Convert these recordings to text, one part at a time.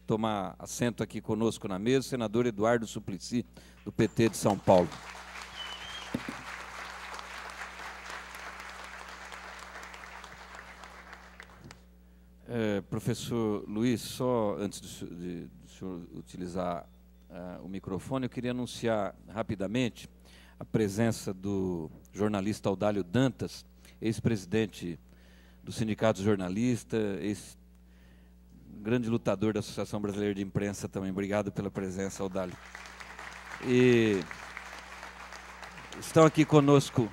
tomar assento aqui conosco na mesa, o senador Eduardo Suplicy, do PT de São Paulo. Professor Luiz, só antes do senhor utilizar o microfone, eu queria anunciar rapidamente a presença do jornalista Audálio Dantas, ex-presidente do Sindicato Jornalista, grande lutador da Associação Brasileira de Imprensa também. Obrigado pela presença, Audálio. E estão aqui conosco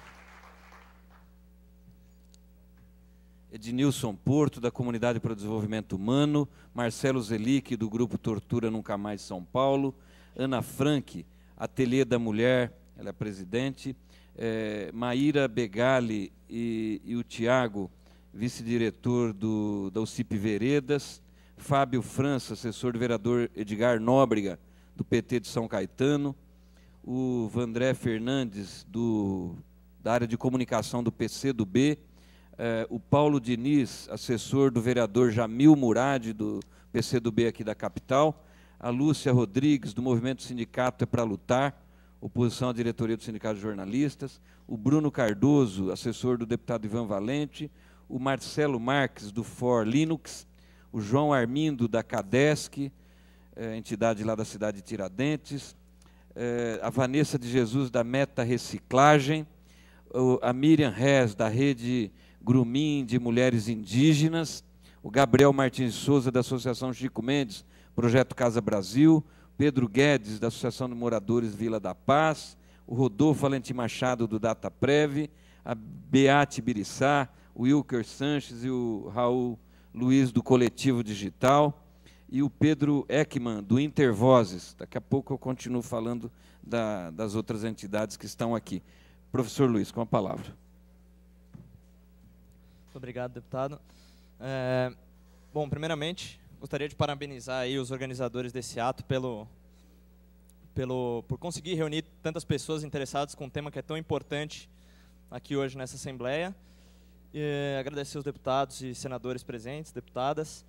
Ednilson Porto, da Comunidade para o Desenvolvimento Humano, Marcelo Zelic, do Grupo Tortura Nunca Mais São Paulo, Ana Frank, Ateliê da Mulher, ela é presidente, Maíra Begali e o Tiago, vice-diretor da UCIP Veredas, Fábio França, assessor do vereador Edgar Nóbrega, do PT de São Caetano, o Vandré Fernandes, da área de comunicação do PCdoB, o Paulo Diniz, assessor do vereador Jamil Murad, do PCdoB aqui da capital, a Lúcia Rodrigues, do Movimento Sindicato é para Lutar, oposição à diretoria do Sindicato de Jornalistas, o Bruno Cardoso, assessor do deputado Ivan Valente, o Marcelo Marques, do For Linux, o João Armindo, da Cadesc, entidade lá da cidade de Tiradentes, a Vanessa de Jesus, da Meta Reciclagem, a Miriam Rez, da Rede Grumim de Mulheres Indígenas, o Gabriel Martins Souza, da Associação Chico Mendes, Projeto Casa Brasil, Pedro Guedes, da Associação de Moradores Vila da Paz, o Rodolfo Valentim Machado, do DataPrev, a Beate Biriçá, o Wilker Sanches e o Raul Luiz, do Coletivo Digital, e o Pedro Ekman, do Intervozes. Daqui a pouco eu continuo falando das outras entidades que estão aqui. Professor Luiz, com a palavra. Muito obrigado, deputado. Bom, primeiramente, gostaria de parabenizar aí os organizadores desse ato por conseguir reunir tantas pessoas interessadas com um tema que é tão importante aqui hoje nessa Assembleia. E agradecer os deputados e senadores presentes, deputadas.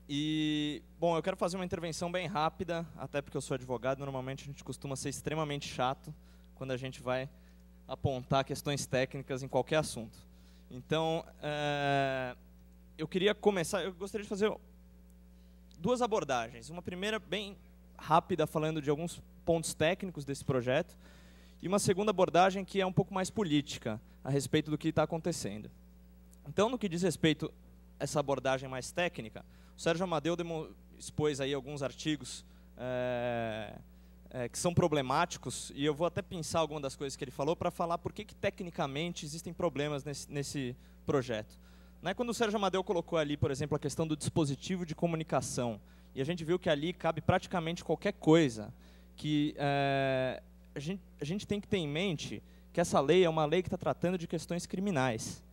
E, bom, eu quero fazer uma intervenção bem rápida, até porque eu sou advogado, normalmente a gente costuma ser extremamente chato quando a gente vai apontar questões técnicas em qualquer assunto. Então, eu gostaria de fazer duas abordagens. Uma primeira bem rápida, falando de alguns pontos técnicos desse projeto, e uma segunda abordagem que é um pouco mais política, a respeito do que está acontecendo. Então, no que diz respeito a essa abordagem mais técnica, o Sérgio Amadeu expôs aí alguns artigos que são problemáticos, e eu vou até pensar algumas das coisas que ele falou para falar por que tecnicamente existem problemas nesse projeto. Quando o Sérgio Amadeu colocou ali, por exemplo, a questão do dispositivo de comunicação, e a gente viu que ali cabe praticamente qualquer coisa, que a gente tem que ter em mente que essa lei é uma lei que está tratando de questões criminais,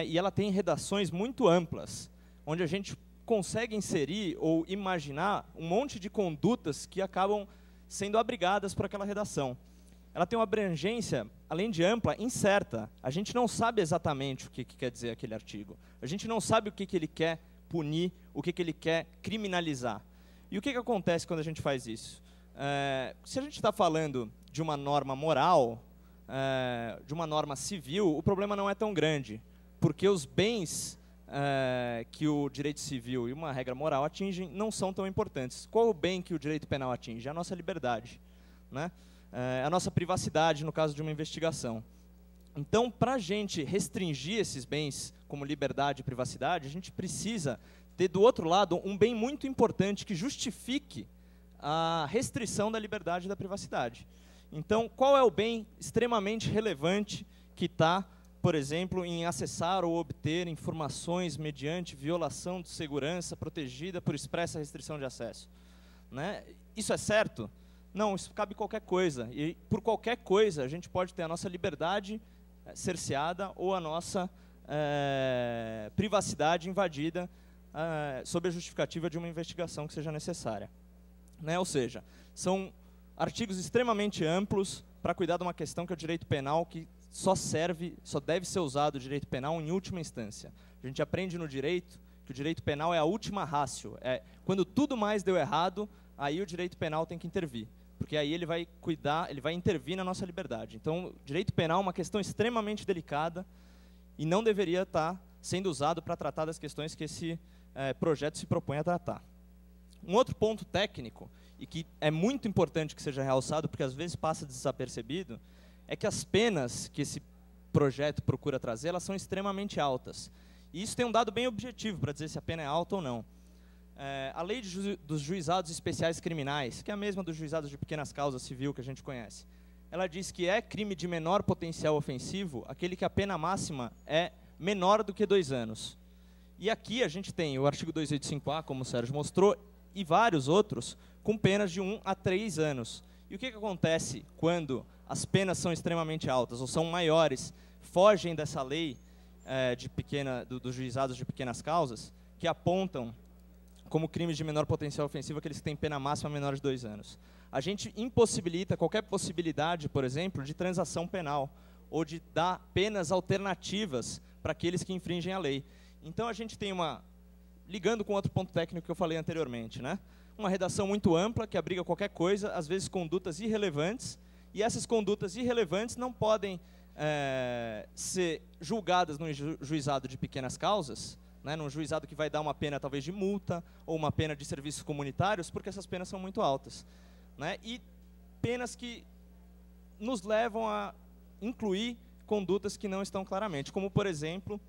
e ela tem redações muito amplas, onde a gente consegue inserir ou imaginar um monte de condutas que acabam sendo abrigadas por aquela redação. Ela tem uma abrangência, além de ampla, incerta. A gente não sabe exatamente o que quer dizer aquele artigo. A gente não sabe o que ele quer punir, o que ele quer criminalizar. E o que acontece quando a gente faz isso? Se a gente está falando de uma norma moral, de uma norma civil, o problema não é tão grande, porque os bens que o direito civil e uma regra moral atingem não são tão importantes. Qual o bem que o direito penal atinge? A nossa liberdade, a nossa privacidade, no caso de uma investigação. Então, para a gente restringir esses bens, como liberdade e privacidade, a gente precisa ter, do outro lado, um bem muito importante que justifique a restrição da liberdade e da privacidade. Então, qual é o bem extremamente relevante que está, por exemplo, em acessar ou obter informações mediante violação de segurança protegida por expressa restrição de acesso? Isso é certo? Não, isso cabe qualquer coisa. E por qualquer coisa a gente pode ter a nossa liberdade cerceada ou a nossa privacidade invadida sob a justificativa de uma investigação que seja necessária. Ou seja, são artigos extremamente amplos para cuidar de uma questão que é o direito penal, que só deve ser usado o direito penal em última instância. A gente aprende no direito que o direito penal é a última ratio. Quando tudo mais deu errado, aí o direito penal tem que intervir. Porque aí ele vai cuidar, ele vai intervir na nossa liberdade. Então, o direito penal é uma questão extremamente delicada e não deveria estar sendo usado para tratar das questões que esse projeto se propõe a tratar. Um outro ponto técnico, e que é muito importante que seja realçado, porque às vezes passa desapercebido, é que as penas que esse projeto procura trazer, elas são extremamente altas. E isso tem um dado bem objetivo para dizer se a pena é alta ou não. A lei dos juizados especiais criminais, que é a mesma dos juizados de pequenas causas civil que a gente conhece, ela diz que é crime de menor potencial ofensivo aquele que a pena máxima é menor do que 2 anos. E aqui a gente tem o artigo 285A, como o Sérgio mostrou, e vários outros com penas de 1 a 3 anos. E o que acontece quando as penas são extremamente altas ou são maiores, fogem dessa lei dos juizados de pequenas causas, que apontam como crimes de menor potencial ofensivo aqueles que têm pena máxima menor de 2 anos. A gente impossibilita qualquer possibilidade, por exemplo, de transação penal ou de dar penas alternativas para aqueles que infringem a lei. Então a gente tem ligando com outro ponto técnico que eu falei anteriormente, né? Uma redação muito ampla que abriga qualquer coisa, às vezes condutas irrelevantes, e essas condutas irrelevantes não podem ser julgadas num juizado de pequenas causas, né, num juizado que vai dar uma pena talvez de multa ou uma pena de serviços comunitários, porque essas penas são muito altas, né, e penas que nos levam a incluir condutas que não estão claramente, como, por exemplo,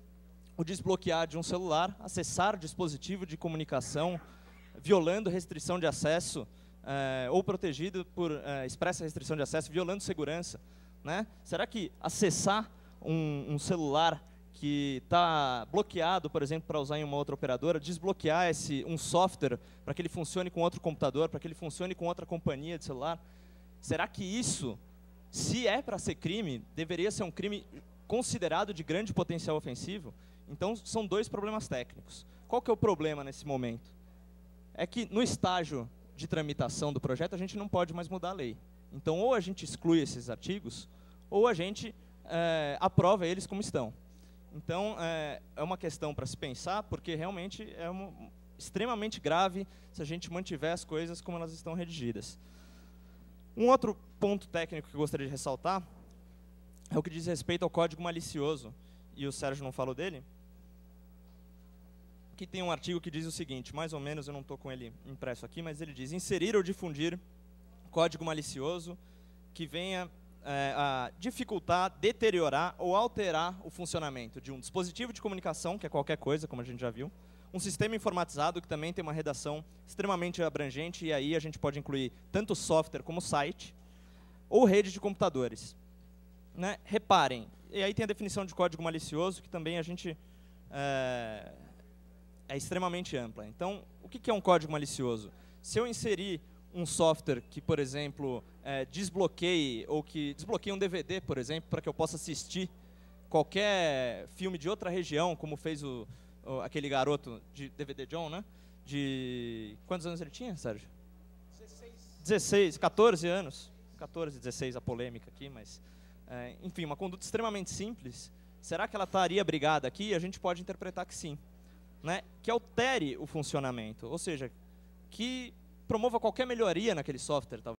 o desbloquear de um celular, acessar dispositivo de comunicação, violando restrição de acesso, ou protegido por expressa restrição de acesso, violando segurança. Né? Será que acessar um celular que está bloqueado, por exemplo, para usar em uma outra operadora, desbloquear um software para que ele funcione com outro computador, para que ele funcione com outra companhia de celular, será que isso, se é para ser crime, deveria ser um crime considerado de grande potencial ofensivo? Então, são 2 problemas técnicos. Qual que é o problema nesse momento? É que no estágio de tramitação do projeto, a gente não pode mais mudar a lei. Então, ou a gente exclui esses artigos, ou a gente aprova eles como estão. Então, é uma questão para se pensar, porque realmente é extremamente grave se a gente mantiver as coisas como elas estão redigidas. Um outro ponto técnico que eu gostaria de ressaltar é o que diz respeito ao código malicioso, e o Sérgio não falou dele. Aqui tem um artigo que diz o seguinte, mais ou menos, eu não estou com ele impresso aqui, mas ele diz: inserir ou difundir código malicioso que venha a dificultar, deteriorar ou alterar o funcionamento de um dispositivo de comunicação, que é qualquer coisa, como a gente já viu, um sistema informatizado, que também tem uma redação extremamente abrangente, e aí a gente pode incluir tanto software como site, ou rede de computadores. Né? Reparem, e aí tem a definição de código malicioso, que também a gente é extremamente ampla. Então, o que é um código malicioso? Se eu inserir um software que, por exemplo, desbloqueie, ou que desbloqueie um DVD, por exemplo, para que eu possa assistir qualquer filme de outra região, como fez aquele garoto de DVD John, né? De... Quantos anos ele tinha, Sérgio? 16, 14 anos. 14, 16, a polêmica aqui, mas... enfim, uma conduta extremamente simples. Será que ela estaria brigada aqui? A gente pode interpretar que sim. Né? Que altere o funcionamento, ou seja, que promova qualquer melhoria naquele software, talvez.